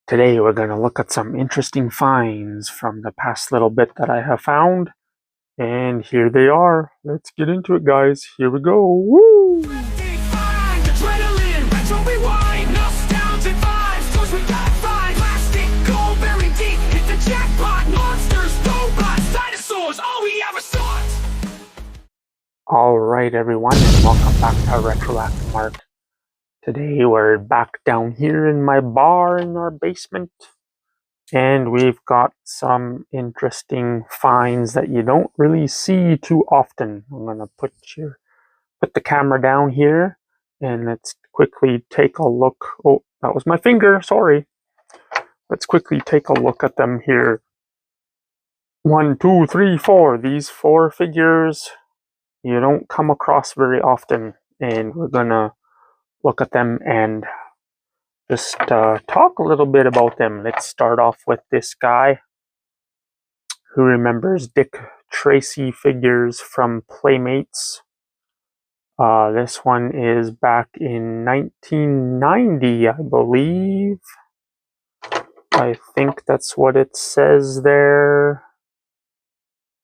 Today we're going to look at some interesting finds from the past little bit that I have found. And here they are. Let's get into it, guys. Here we go. Woo! Alright everyone, and welcome back to Retroactivemart. Today we're back down here in my bar in our basement. And we've got some interesting finds that you don't really see too often. I'm going to put the camera down here and let's quickly take a look. Oh, that was my finger, sorry. Let's quickly take a look at them here. 1, 2, 3, 4. These 4 figures you don't come across very often, and we're going to look at them and just talk a little bit about them. Let's start off with this guy. Who remembers Dick Tracy figures from Playmates? This one is back in 1990, I believe. I think that's what it says there.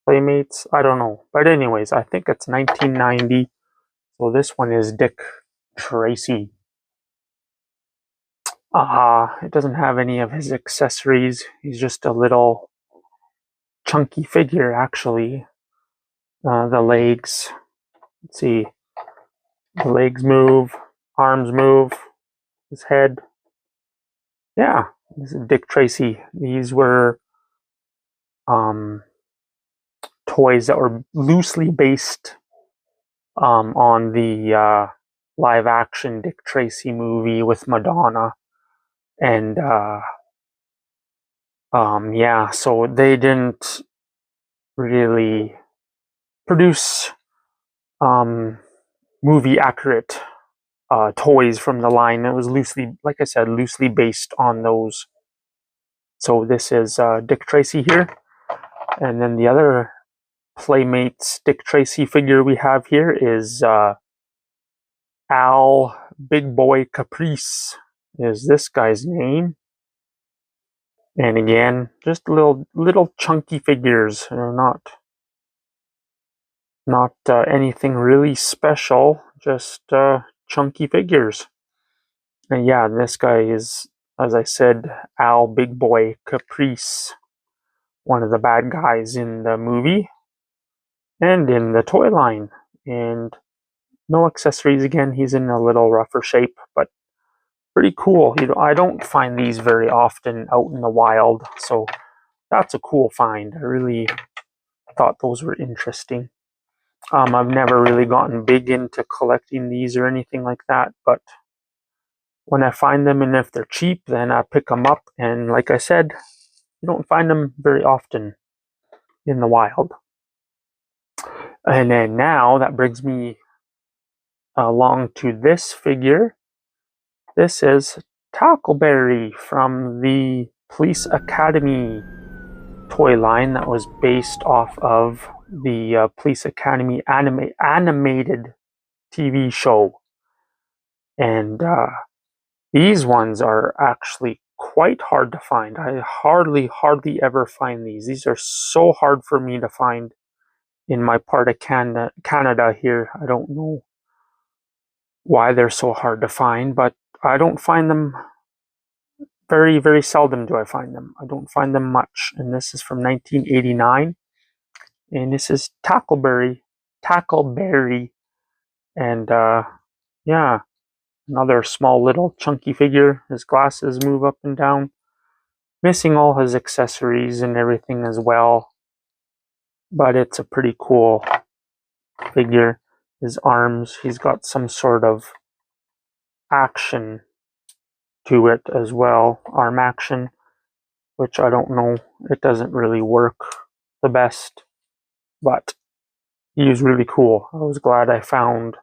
Playmates? I don't know. But anyways, I think it's 1990. So this one is Dick Tracy. It doesn't have any of his accessories. He's just a little chunky figure, actually. The legs. Let's see. The legs move, arms move, his head. Yeah, this is Dick Tracy. These were toys that were loosely based on the live action Dick Tracy movie with Madonna. And yeah, so they didn't really produce movie accurate toys from the line. It was loosely, like I said, loosely based on those. So this is Dick Tracy here. And then the other Playmates Dick Tracy figure we have here is Al Big Boy Caprice is this guy's name. And again, just little chunky figures. They're not anything really special, just chunky figures. And yeah, this guy is, as I said, Al Big Boy Caprice, one of the bad guys in the movie and in the toy line. And no accessories again. He's in a little rougher shape, but pretty cool. I don't find these very often out in the wild, so that's a cool find. I really thought those were interesting. I've never really gotten big into collecting these or anything like that, but when I find them, and if they're cheap, then I pick them up. And like I said, you don't find them very often in the wild. And then now that brings me along to this figure. This is Tackleberry from the Police Academy toy line that was based off of the Police Academy animated TV show. And these ones are actually quite hard to find. I hardly ever find these. These are so hard for me to find in my part of Canada here. I don't know why they're so hard to find, but I don't find them very, very seldom do I find them. I don't find them much. And this is from 1989. And this is Tackleberry. And yeah, another small little chunky figure. His glasses move up and down. Missing all his accessories and everything as well. But it's a pretty cool figure. His arms, he's got some sort of action to it as well. Arm action, which I don't know. It doesn't really work the best. But he is really cool. I was glad I found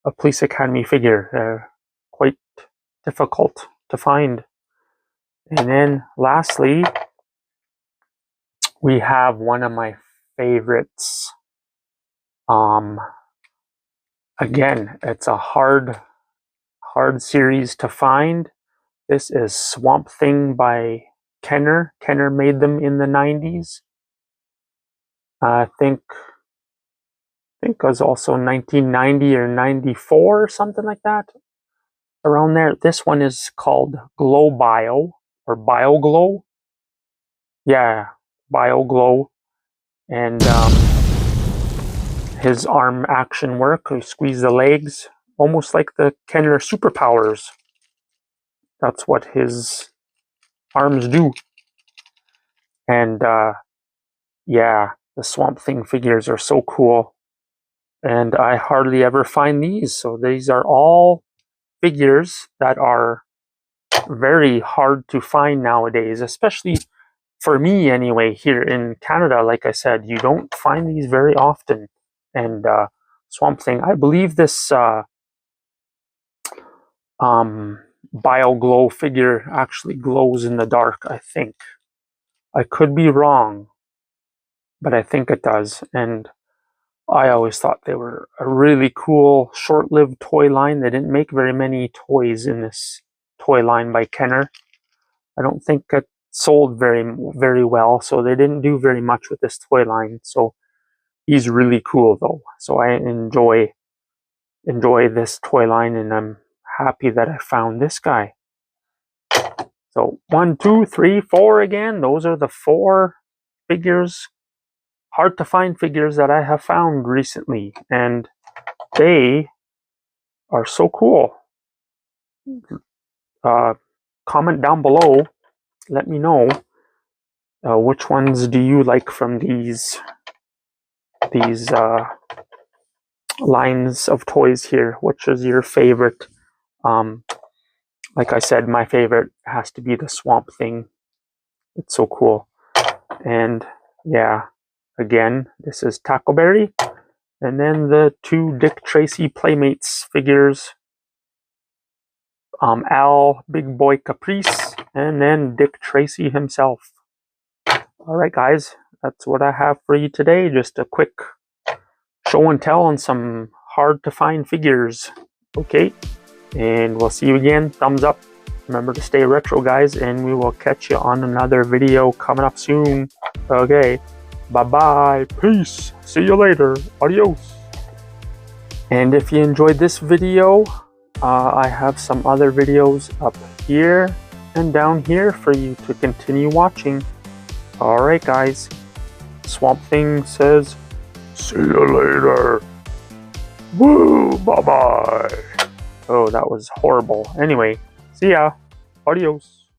a Police Academy figure. Quite difficult to find. And then lastly, we have one of my favorites. Again, it's a hard series to find. This is Swamp Thing by Kenner. Kenner made them in the 90s. I think it was also 1990 or 94 or something like that. Around there. This one is called Glow Bio or BioGlow. Yeah, BioGlow. And his arm action work, you squeeze the legs, almost like the Kenner superpowers. That's what his arms do. And yeah, the Swamp Thing figures are so cool. And I hardly ever find these. So these are all figures that are very hard to find nowadays, especially for me anyway, here in Canada. Like I said, you don't find these very often. And Swamp Thing, I believe this BioGlow figure actually glows in the dark, I think. I could be wrong, but I think it does. And I always thought they were a really cool, short-lived toy line. They didn't make very many toys in this toy line by Kenner. I don't think it sold very well, so they didn't do very much with this toy line. So he's really cool though. So I enjoy this toy line, and I'm happy that I found this guy. So 1, 2, 3, 4 again. Those are the 4 figures, hard to find figures that I have found recently, and they are so cool. Comment down below. Let me know which ones do you like from these lines of toys here. Which is your favorite? Like I said, my favorite has to be the Swamp Thing. It's so cool. And yeah, again, this is Tackleberry. And then the 2 Dick Tracy Playmates figures. Al, Big Boy Caprice, and then Dick Tracy himself. Alright guys, that's what I have for you today. Just a quick show and tell on some hard to find figures. Okay, and we'll see you again. Thumbs up. Remember to stay retro, guys, and we will catch you on another video coming up soon. Okay, bye-bye. Peace. See you later. Adios. And if you enjoyed this video, I have some other videos up here and down here for you to continue watching. Alright guys, Swamp Thing says, see you later. Woo, bye-bye. Oh, that was horrible. Anyway, see ya. Adios.